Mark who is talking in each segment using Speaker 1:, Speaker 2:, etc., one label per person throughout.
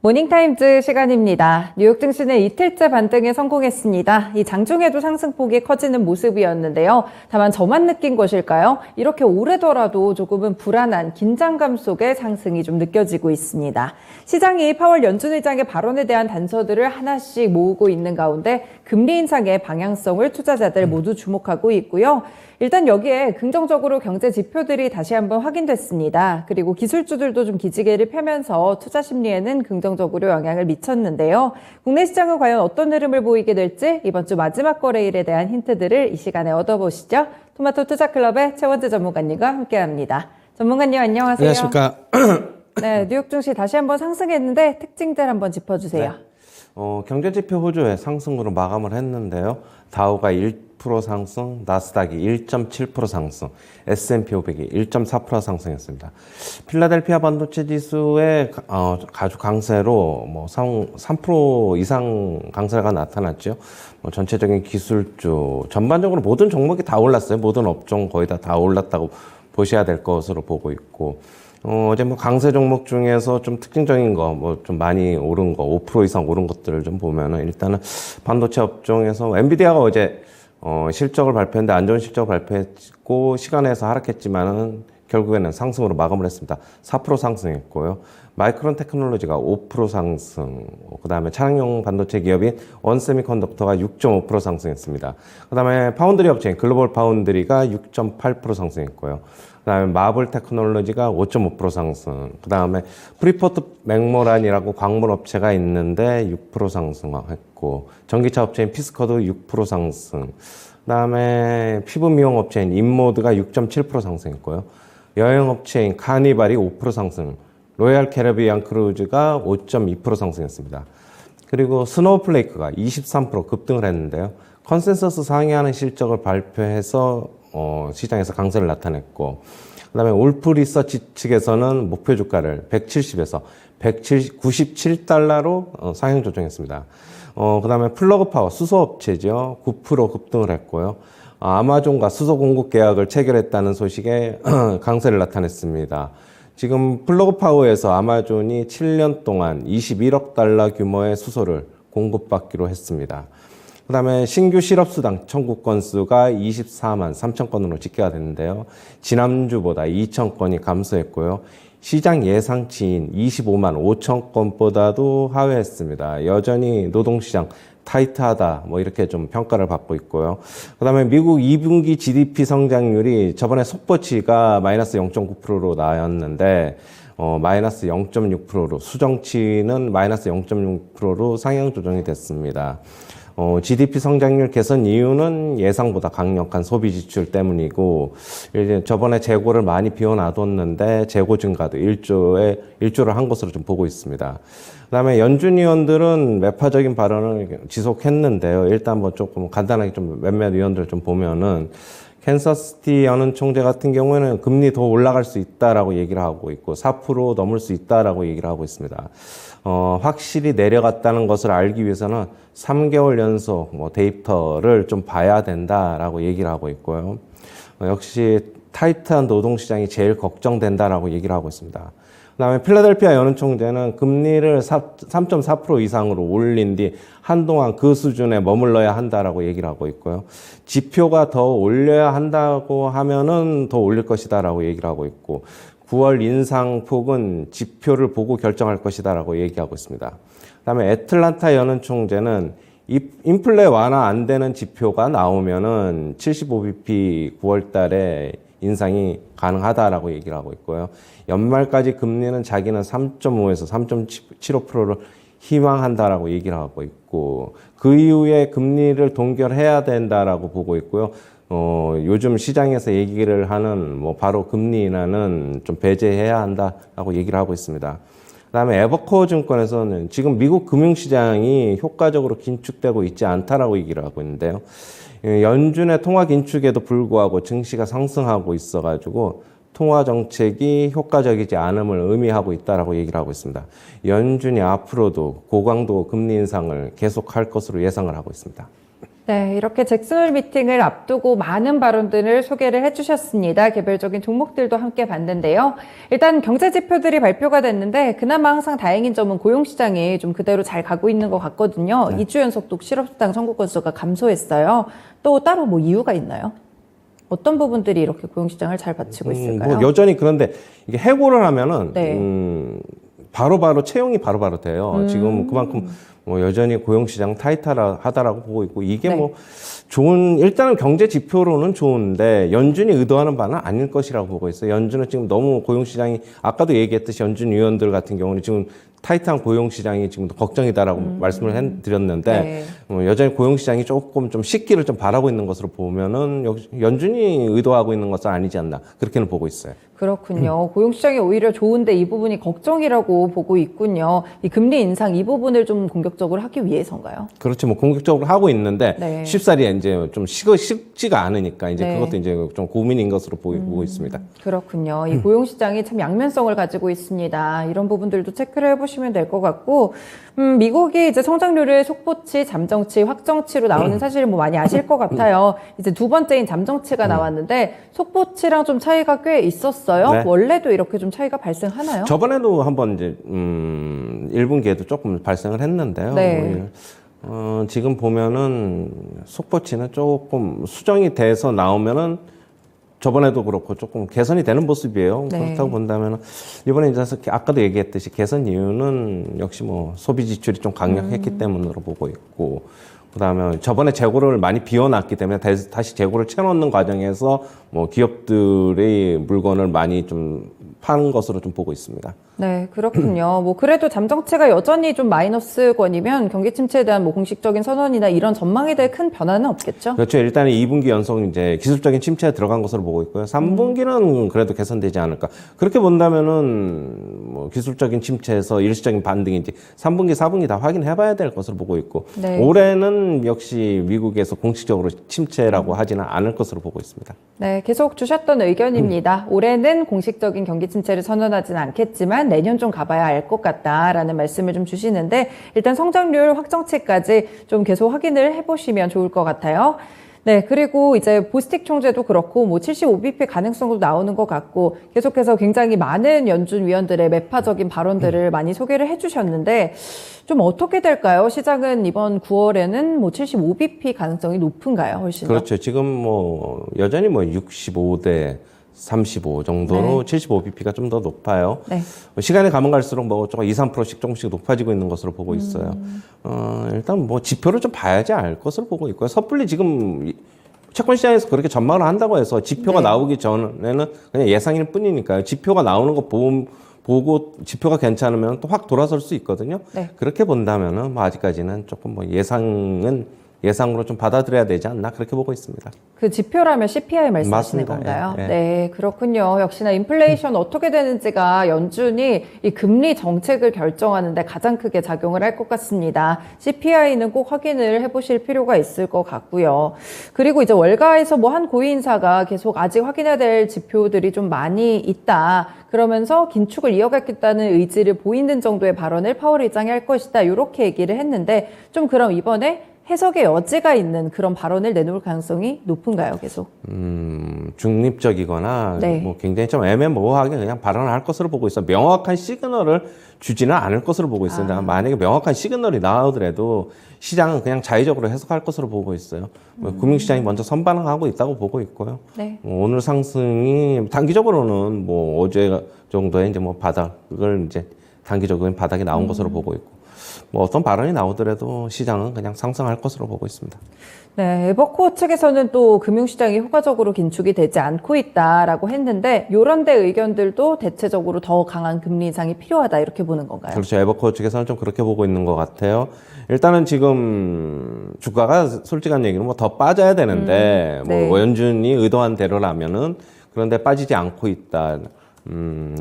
Speaker 1: 모닝타임즈 시간입니다. 뉴욕 증시는 이틀째 반등에 성공했습니다. 이 장중에도 상승폭이 커지는 모습이었는데요. 다만 저만 느낀 것일까요? 이렇게 오래더라도 조금은 불안한 긴장감 속에 상승이 좀 느껴지고 있습니다. 시장이 파월 연준 의장의 발언에 대한 단서들을 하나씩 모으고 있는 가운데 금리 인상의 방향성을 투자자들 모두 주목하고 있고요. 일단 여기에 긍정적으로 경제 지표들이 다시 한번 확인됐습니다. 그리고 기술주들도 좀 기지개를 펴면서 투자 심리에는 긍정적으로 영향을 미쳤는데요. 국내 시장은 과연 어떤 흐름을 보이게 될지 이번 주 마지막 거래일에 대한 힌트들을 이 시간에 얻어보시죠. 토마토 투자클럽의 최원재 전문가님과 함께합니다. 전문가님 안녕하세요.
Speaker 2: 안녕하십니까.
Speaker 1: 네, 뉴욕 증시 다시 한번 상승했는데 특징들 한번 짚어주세요.
Speaker 2: 네. 경제지표 호조의 상승으로 마감을 했는데요. 다우가 1% 상승, 나스닥이 1.7% 상승, S&P 500이 1.4% 상승했습니다. 필라델피아 반도체 지수의 가주 강세로 3% 이상 강세가 나타났죠. 전체적인 기술주, 전반적으로 모든 종목이 다 올랐어요. 모든 업종 거의 다 올랐다고 보셔야 될 것으로 보고 있고, 어제 강세 종목 중에서 좀 특징적인 거, 좀 많이 오른 거, 5% 이상 오른 것들을 좀 보면은 일단은 반도체 업종에서 엔비디아가 어제 실적을 발표했는데 안 좋은 실적을 발표했고 시간에서 하락했지만은 결국에는 상승으로 마감을 했습니다. 4% 상승했고요. 마이크론 테크놀로지가 5% 상승, 그 다음에 차량용 반도체 기업인 원세미컨덕터가 6.5% 상승했습니다. 그 다음에 파운드리 업체인 글로벌 파운드리가 6.8% 상승했고요. 그 다음에 마블 테크놀로지가 5.5% 상승, 그 다음에 프리포트 맥모란이라고 광물 업체가 있는데 6% 상승했고, 전기차 업체인 피스커도 6% 상승, 그 다음에 피부 미용 업체인 인모드가 6.7% 상승했고요. 여행 업체인 카니발이 5% 상승, 로얄 캐리비안 크루즈가 5.2% 상승했습니다. 그리고 스노우플레이크가 23% 급등을 했는데요. 컨센서스 상회하는 실적을 발표해서 시장에서 강세를 나타냈고, 그 다음에 울프 리서치 측에서는 목표 주가를 170에서 197달러로 상향 조정했습니다. 그 다음에 플러그 파워 수소업체죠. 9% 급등을 했고요. 아마존과 수소 공급 계약을 체결했다는 소식에 강세를 나타냈습니다. 지금 플러그 파워에서 아마존이 7년 동안 21억 달러 규모의 수소를 공급받기로 했습니다. 그 다음에 신규 실업수당 청구 건수가 24만 3천 건으로 집계가 됐는데요. 지난주보다 2천 건이 감소했고요. 시장 예상치인 25만 5천 건보다도 하회했습니다. 여전히 노동시장 타이트하다, 이렇게 좀 평가를 받고 있고요. 그 다음에 미국 2분기 GDP 성장률이 저번에 속보치가 마이너스 0.9%로 나왔는데, 마이너스 0.6%로, 수정치는 마이너스 0.6%로 상향 조정이 됐습니다. GDP 성장률 개선 이유는 예상보다 강력한 소비 지출 때문이고, 이제 저번에 재고를 많이 비워놔뒀는데 재고 증가도 1조를 한 것으로 좀 보고 있습니다. 그 다음에 연준 위원들은 매파적인 발언을 지속했는데요. 일단 조금 간단하게 좀 몇몇 위원들 좀 보면은, 캔서스시티 연은 총재 같은 경우에는 금리 더 올라갈 수 있다라고 얘기를 하고 있고 4% 넘을 수 있다라고 얘기를 하고 있습니다. 확실히 내려갔다는 것을 알기 위해서는 3개월 연속 데이터를 좀 봐야 된다라고 얘기를 하고 있고요. 역시 타이트한 노동시장이 제일 걱정된다라고 얘기를 하고 있습니다. 그 다음에 필라델피아 연은 총재는 금리를 3.4% 이상으로 올린 뒤 한동안 그 수준에 머물러야 한다라고 얘기를 하고 있고요. 지표가 더 올려야 한다고 하면은 더 올릴 것이다라고 얘기를 하고 있고, 9월 인상폭은 지표를 보고 결정할 것이다라고 얘기하고 있습니다. 그다음에 애틀란타 연은 총재는 인플레 완화 안 되는 지표가 나오면은 75bp 9월 달에 인상이 가능하다라고 얘기를 하고 있고요. 연말까지 금리는 자기는 3.5에서 3.75%를 희망한다라고 얘기를 하고 있고, 그 이후에 금리를 동결해야 된다라고 보고 있고요. 요즘 시장에서 얘기를 하는 바로 금리 인하는 좀 배제해야 한다라고 얘기를 하고 있습니다. 그다음에 에버코어 증권에서는 지금 미국 금융시장이 효과적으로 긴축되고 있지 않다라고 얘기를 하고 있는데요. 연준의 통화 긴축에도 불구하고 증시가 상승하고 있어가지고 통화 정책이 효과적이지 않음을 의미하고 있다라고 얘기를 하고 있습니다. 연준이 앞으로도 고강도 금리 인상을 계속할 것으로 예상을 하고 있습니다.
Speaker 1: 네, 이렇게 잭슨홀 미팅을 앞두고 많은 발언들을 소개를 해주셨습니다. 개별적인 종목들도 함께 봤는데요. 일단 경제 지표들이 발표가 됐는데 그나마 항상 다행인 점은 고용시장이 좀 그대로 잘 가고 있는 것 같거든요. 2주 연속 실업수당 청구 건수가 감소했어요. 또 따로 뭐 이유가 있나요? 어떤 부분들이 이렇게 고용시장을 잘 받치고 있을까요?
Speaker 2: 뭐 여전히 그런데 이게 해고를 하면은
Speaker 1: 네.
Speaker 2: 바로바로 채용이 바로바로 돼요. 지금 그만큼 뭐 여전히 고용시장 타이트하다라고 보고 있고 이게
Speaker 1: 네.
Speaker 2: 뭐 좋은 일단은 경제 지표로는 좋은데 연준이 의도하는 바는 아닐 것이라고 보고 있어요. 연준은 지금 너무 고용시장이 아까도 얘기했듯이 연준 위원들 같은 경우는 지금 타이트한 고용시장이 지금 걱정이다라고 말씀을 드렸는데
Speaker 1: 네.
Speaker 2: 여전히 고용시장이 조금 좀 식기를 좀 바라고 있는 것으로 보면은 역시 연준이 의도하고 있는 것은 아니지 않나 그렇게는 보고 있어요.
Speaker 1: 그렇군요. 고용시장이 오히려 좋은데 이 부분이 걱정이라고 보고 있군요. 이 금리 인상 이 부분을 좀 공격적으로 하기 위해서인가요?
Speaker 2: 그렇죠. 뭐 공격적으로 하고 있는데
Speaker 1: 네.
Speaker 2: 쉽사리 이제 좀 쉽지가 않으니까 이제
Speaker 1: 네.
Speaker 2: 그것도 이제 좀 고민인 것으로 보이고 있습니다.
Speaker 1: 그렇군요. 이 고용시장이 참 양면성을 가지고 있습니다. 이런 부분들도 체크를 해보시면 될 것 같고, 미국이 이제 성장률을 속보치, 잠정치, 확정치로 나오는 사실을 뭐 많이 아실 것 같아요. 이제 두 번째인 잠정치가 나왔는데, 속보치랑 좀 차이가 꽤 있었어요.
Speaker 2: 네.
Speaker 1: 원래도 이렇게 좀 차이가 발생하나요?
Speaker 2: 저번에도 한번 이제 1분기에도 조금 발생을 했는데요.
Speaker 1: 네.
Speaker 2: 지금 보면은 속보치는 조금 수정이 돼서 나오면은 저번에도 그렇고 조금 개선이 되는 모습이에요.
Speaker 1: 네.
Speaker 2: 그렇다고 본다면 이번에 이제 아까도 얘기했듯이 개선 이유는 역시 뭐 소비 지출이 좀 강력했기 때문으로 보고 있고 그다음에 저번에 재고를 많이 비워놨기 때문에 다시 재고를 채워넣는 과정에서 뭐 기업들이 물건을 많이 좀 파는 것으로 좀 보고 있습니다.
Speaker 1: 네, 그렇군요. 뭐 그래도 잠정치가 여전히 좀 마이너스권이면 경기 침체에 대한 뭐 공식적인 선언이나 이런 전망에 대해 큰 변화는 없겠죠?
Speaker 2: 그렇죠. 일단은 2분기 연속 이제 기술적인 침체에 들어간 것으로 보고 있고요. 3분기는 그래도 개선되지 않을까. 그렇게 본다면은 뭐 기술적인 침체에서 일시적인 반등이 이제 3분기, 4분기 다 확인해봐야 될 것으로 보고 있고
Speaker 1: 네.
Speaker 2: 올해는 역시 미국에서 공식적으로 침체라고 하지는 않을 것으로 보고 있습니다.
Speaker 1: 네, 계속 주셨던 의견입니다. 올해는 공식적인 경기 침체를 선언하지는 않겠지만 내년 좀 가봐야 알 것 같다라는 말씀을 좀 주시는데 일단 성장률 확정치까지 좀 계속 확인을 해보시면 좋을 것 같아요. 네, 그리고 이제 보스틱 총재도 그렇고 뭐 75bp 가능성도 나오는 것 같고 계속해서 굉장히 많은 연준 위원들의 매파적인 발언들을 많이 소개를 해주셨는데 좀 어떻게 될까요? 시장은 이번 9월에는 뭐 75bp 가능성이 높은가요? 훨씬 더?
Speaker 2: 그렇죠. 지금 뭐 여전히 뭐 65대 35 정도로
Speaker 1: 네.
Speaker 2: 75bp가 좀 더 높아요.
Speaker 1: 네.
Speaker 2: 시간이 가면 갈수록 뭐 조금 2, 3%씩 조금씩 높아지고 있는 것으로 보고 있어요. 일단 뭐 지표를 좀 봐야지 알 것으로 보고 있고요. 섣불리 지금 채권 시장에서 그렇게 전망을 한다고 해서 지표가
Speaker 1: 네.
Speaker 2: 나오기 전에는 그냥 예상일 뿐이니까요. 지표가 나오는 거 보고 지표가 괜찮으면 또 확 돌아설 수 있거든요.
Speaker 1: 네.
Speaker 2: 그렇게 본다면은 뭐 아직까지는 조금 뭐 예상으로 좀 받아들여야 되지 않나 그렇게 보고 있습니다.
Speaker 1: 그 지표라면 CPI 말씀하시는
Speaker 2: 맞습니다.
Speaker 1: 건가요?
Speaker 2: 예, 예.
Speaker 1: 네, 그렇군요. 역시나 인플레이션 어떻게 되는지가 연준이 이 금리 정책을 결정하는데 가장 크게 작용을 할 것 같습니다. CPI는 꼭 확인을 해보실 필요가 있을 것 같고요. 그리고 이제 월가에서 뭐 한 고위 인사가 계속 아직 확인해야 될 지표들이 좀 많이 있다. 그러면서 긴축을 이어가겠다는 의지를 보이는 정도의 발언을 파월 의장이 할 것이다. 이렇게 얘기를 했는데 좀 그럼 이번에 해석의 여지가 있는 그런 발언을 내놓을 가능성이 높은가요, 계속?
Speaker 2: 중립적이거나
Speaker 1: 네.
Speaker 2: 뭐 굉장히 좀 애매모호하게 그냥 발언을 할 것으로 보고 있어. 명확한 시그널을 주지는 않을 것으로 보고 있습니다. 만약에 명확한 시그널이 나오더라도 시장은 그냥 자의적으로 해석할 것으로 보고 있어요. 뭐 금융시장이 먼저 선반응하고 있다고 보고 있고요.
Speaker 1: 네.
Speaker 2: 오늘 상승이 단기적으로는 뭐 어제 정도의 이제 뭐 바닥을 이제 단기적인 바닥이 나온 것으로 보고 있고 뭐 어떤 발언이 나오더라도 시장은 그냥 상승할 것으로 보고 있습니다.
Speaker 1: 네, 에버코어 측에서는 또 금융시장이 효과적으로 긴축이 되지 않고 있다라고 했는데 이런 데 의견들도 대체적으로 더 강한 금리 인상이 필요하다 이렇게 보는 건가요?
Speaker 2: 그렇죠. 에버코어 측에서는 좀 그렇게 보고 있는 것 같아요. 일단은 지금 주가가 솔직한 얘기는 뭐 더 빠져야 되는데
Speaker 1: 네.
Speaker 2: 뭐 연준이 의도한 대로라면은 그런데 빠지지 않고 있다.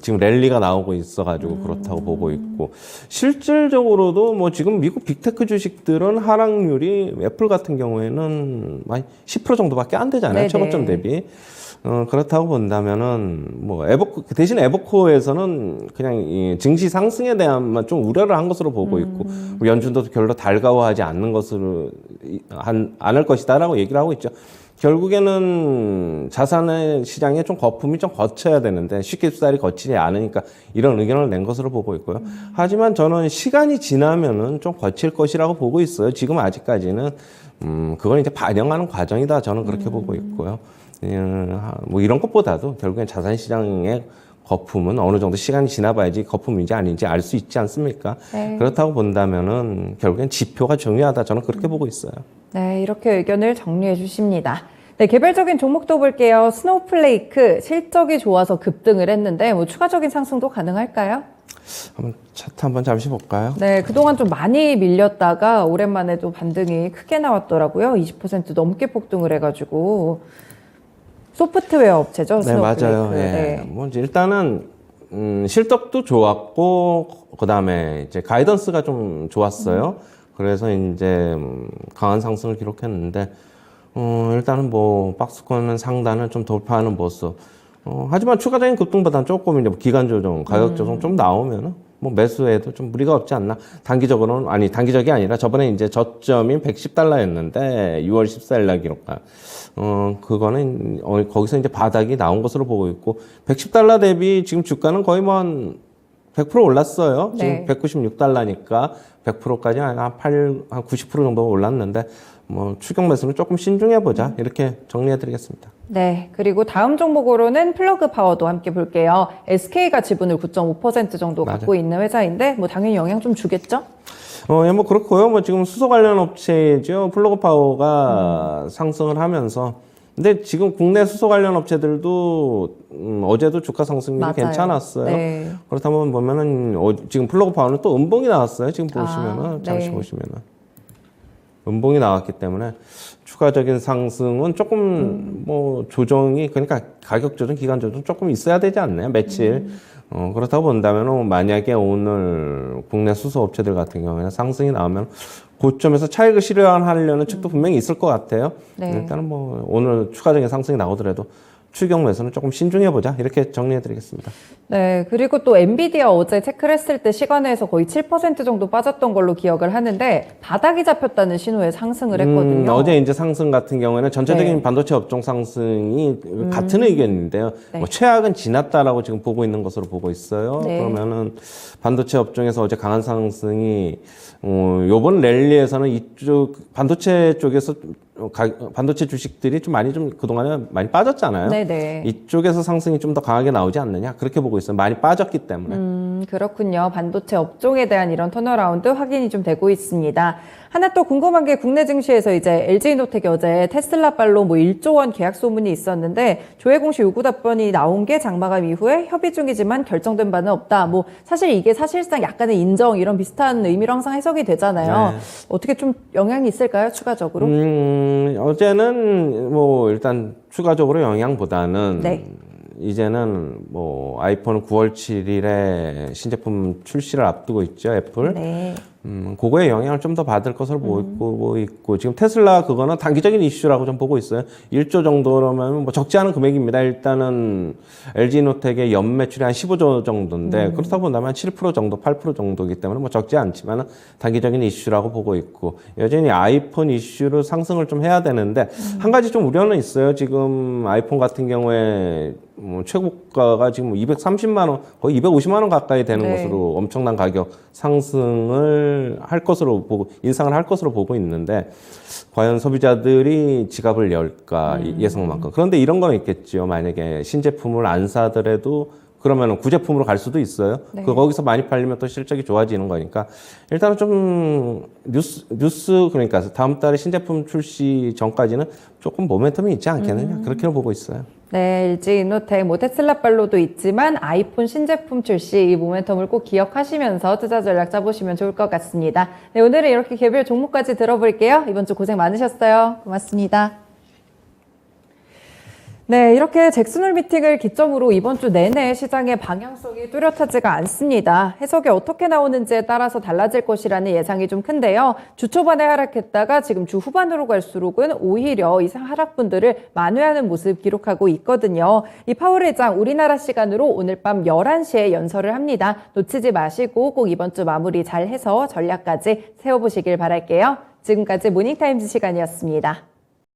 Speaker 2: 지금 랠리가 나오고 있어가지고 그렇다고 보고 있고, 실질적으로도 뭐 지금 미국 빅테크 주식들은 하락률이 애플 같은 경우에는 많이 10% 정도밖에 안 되잖아요.
Speaker 1: 네네.
Speaker 2: 최고점 대비. 그렇다고 본다면은 뭐 대신 에버코어에서는 그냥 이 증시 상승에 대한만 좀 우려를 한 것으로 보고 있고, 연준도 별로 달가워하지 않는 것으로 않을 것이다라고 얘기를 하고 있죠. 결국에는 자산의 시장에 좀 거품이 좀 거쳐야 되는데 쉽게 수달이 거치지 않으니까 이런 의견을 낸 것으로 보고 있고요. 하지만 저는 시간이 지나면은 좀 거칠 것이라고 보고 있어요. 지금 아직까지는 그걸 이제 반영하는 과정이다. 저는 그렇게 보고 있고요. 뭐 이런 것보다도 결국엔 자산 시장의 거품은 어느 정도 시간이 지나봐야지 거품인지 아닌지 알 수 있지 않습니까?
Speaker 1: 네.
Speaker 2: 그렇다고 본다면은 결국엔 지표가 중요하다. 저는 그렇게 보고 있어요.
Speaker 1: 네, 이렇게 의견을 정리해 주십니다. 네, 개별적인 종목도 볼게요. 스노우플레이크 실적이 좋아서 급등을 했는데 뭐 추가적인 상승도 가능할까요?
Speaker 2: 한번 차트 한번 잠시 볼까요?
Speaker 1: 네, 그동안 좀 많이 밀렸다가 오랜만에 또 반등이 크게 나왔더라고요. 20% 넘게 폭등을 해가지고 소프트웨어 업체죠.
Speaker 2: 네,
Speaker 1: 스노우플레이크.
Speaker 2: 맞아요. 예.
Speaker 1: 네.
Speaker 2: 뭐 이제 일단은 실적도 좋았고 그다음에 이제 가이던스가 좀 좋았어요. 그래서 이제 강한 상승을 기록했는데 일단은 뭐 박스권 상단을 좀 돌파하는 모습. 하지만 추가적인 급등보다는 조금 이제 기간 조정, 가격 조정 좀 나오면은 뭐 매수에도 좀 무리가 없지 않나. 단기적으로는 단기적이 아니라 저번에 이제 저점이 110달러였는데 6월 14일 날 기록한 그거는 거기서 이제 바닥이 나온 것으로 보고 있고, 110달러 대비 지금 주가는 거의 뭐 한 100% 올랐어요.
Speaker 1: 네.
Speaker 2: 지금 196달러니까 100%까지 한 90% 정도 올랐는데, 뭐 추격 매수는 조금 신중해 보자. 이렇게 정리해 드리겠습니다.
Speaker 1: 네, 그리고 다음 종목으로는 플러그 파워도 함께 볼게요. SK가 지분을 9.5% 정도
Speaker 2: 맞아요.
Speaker 1: 갖고 있는 회사인데 뭐 당연히 영향 좀 주겠죠?
Speaker 2: 예, 뭐 그렇고요. 뭐 지금 수소 관련 업체죠. 플러그 파워가 상승을 하면서, 근데 지금 국내 수소 관련 업체들도 어제도 주가 상승률이
Speaker 1: 맞아요.
Speaker 2: 괜찮았어요.
Speaker 1: 네.
Speaker 2: 그렇다면 보면은 지금 플러그 파워는 또 음봉이 나왔어요. 지금 보시면은 잠시
Speaker 1: 네.
Speaker 2: 보시면은 음봉이 나왔기 때문에 추가적인 상승은 조금 뭐 조정이, 그러니까 가격 조정, 기간 조정 조금 있어야 되지 않나요? 며칠. 그렇다고 본다면 만약에 오늘 국내 수소 업체들 같은 경우에는 상승이 나오면 고점에서 차익을 실현하려는 측도 분명히 있을 것 같아요.
Speaker 1: 네.
Speaker 2: 일단은 뭐 오늘 추가적인 상승이 나오더라도 추격 매수는 조금 신중해 보자. 이렇게 정리해 드리겠습니다.
Speaker 1: 네, 그리고 또 엔비디아 어제 체크를 했을 때 시간에서 거의 7% 정도 빠졌던 걸로 기억을 하는데 바닥이 잡혔다는 신호에 상승을 했거든요.
Speaker 2: 어제 이제 상승 같은 경우에는 전체적인
Speaker 1: 네.
Speaker 2: 반도체 업종 상승이 같은 의견인데요.
Speaker 1: 네.
Speaker 2: 뭐 최악은 지났다라고 지금 보고 있는 것으로 보고 있어요.
Speaker 1: 네.
Speaker 2: 그러면은 반도체 업종에서 어제 강한 상승이 요번 랠리에서는 이쪽 반도체 쪽에서 반도체 주식들이 좀 많이 그동안에 많이 빠졌잖아요.
Speaker 1: 네네.
Speaker 2: 이쪽에서 상승이 좀 더 강하게 나오지 않느냐, 그렇게 보고 있어요. 많이 빠졌기 때문에.
Speaker 1: 그렇군요. 반도체 업종에 대한 이런 턴어라운드 확인이 좀 되고 있습니다. 하나 또 궁금한 게 국내 증시에서 이제 LG이노텍이 어제 테슬라발로 뭐 1조 원 계약 소문이 있었는데 조회 공시 요구 답변이 나온 게 장마감 이후에 협의 중이지만 결정된 바는 없다. 뭐 사실 이게 사실상 약간의 인정 이런 비슷한 의미로 항상 해석이 되잖아요.
Speaker 2: 네.
Speaker 1: 어떻게 좀 영향이 있을까요? 추가적으로?
Speaker 2: 어제는 뭐 일단 추가적으로 영향보다는
Speaker 1: 네.
Speaker 2: 이제는 뭐 아이폰 9월 7일에 신제품 출시를 앞두고 있죠, 애플.
Speaker 1: 네.
Speaker 2: 그거에 영향을 좀 더 받을 것으로 보고 있고, 지금 테슬라 그거는 단기적인 이슈라고 좀 보고 있어요. 1조 정도라면 뭐 적지 않은 금액입니다. 일단은 LG노텍의 연 매출이 한 15조 정도인데, 그렇다고 본다면 7% 정도, 8% 정도이기 때문에 뭐 적지 않지만 단기적인 이슈라고 보고 있고, 여전히 아이폰 이슈로 상승을 좀 해야 되는데, 한 가지 좀 우려는 있어요. 지금 아이폰 같은 경우에 최고가가 지금 230만 원, 거의 250만 원 가까이 되는
Speaker 1: 네.
Speaker 2: 것으로 엄청난 가격 상승을 할 것으로 보고, 인상을 할 것으로 보고 있는데, 과연 소비자들이 지갑을 열까, 예상만큼. 그런데 이런 건 있겠죠. 만약에 신제품을 안 사더라도 그러면 구제품으로 갈 수도 있어요.
Speaker 1: 네.
Speaker 2: 거기서 많이 팔리면 또 실적이 좋아지는 거니까. 일단은 좀 뉴스 그러니까 다음 달에 신제품 출시 전까지는 조금 모멘텀이 있지 않겠느냐. 그렇게 보고 있어요.
Speaker 1: 네, LG이노텍, 뭐 테슬라빨로도 있지만 아이폰 신제품 출시 이 모멘텀을 꼭 기억하시면서 투자 전략 짜보시면 좋을 것 같습니다. 네, 오늘은 이렇게 개별 종목까지 들어볼게요. 이번 주 고생 많으셨어요. 고맙습니다. 네, 이렇게 잭슨홀 미팅을 기점으로 이번 주 내내 시장의 방향성이 뚜렷하지가 않습니다. 해석이 어떻게 나오는지에 따라서 달라질 것이라는 예상이 좀 큰데요. 주 초반에 하락했다가 지금 주 후반으로 갈수록은 오히려 이 하락분들을 만회하는 모습 기록하고 있거든요. 이 파월 의장 우리나라 시간으로 오늘 밤 11시에 연설을 합니다. 놓치지 마시고 꼭 이번 주 마무리 잘 해서 전략까지 세워보시길 바랄게요. 지금까지 모닝타임즈 시간이었습니다.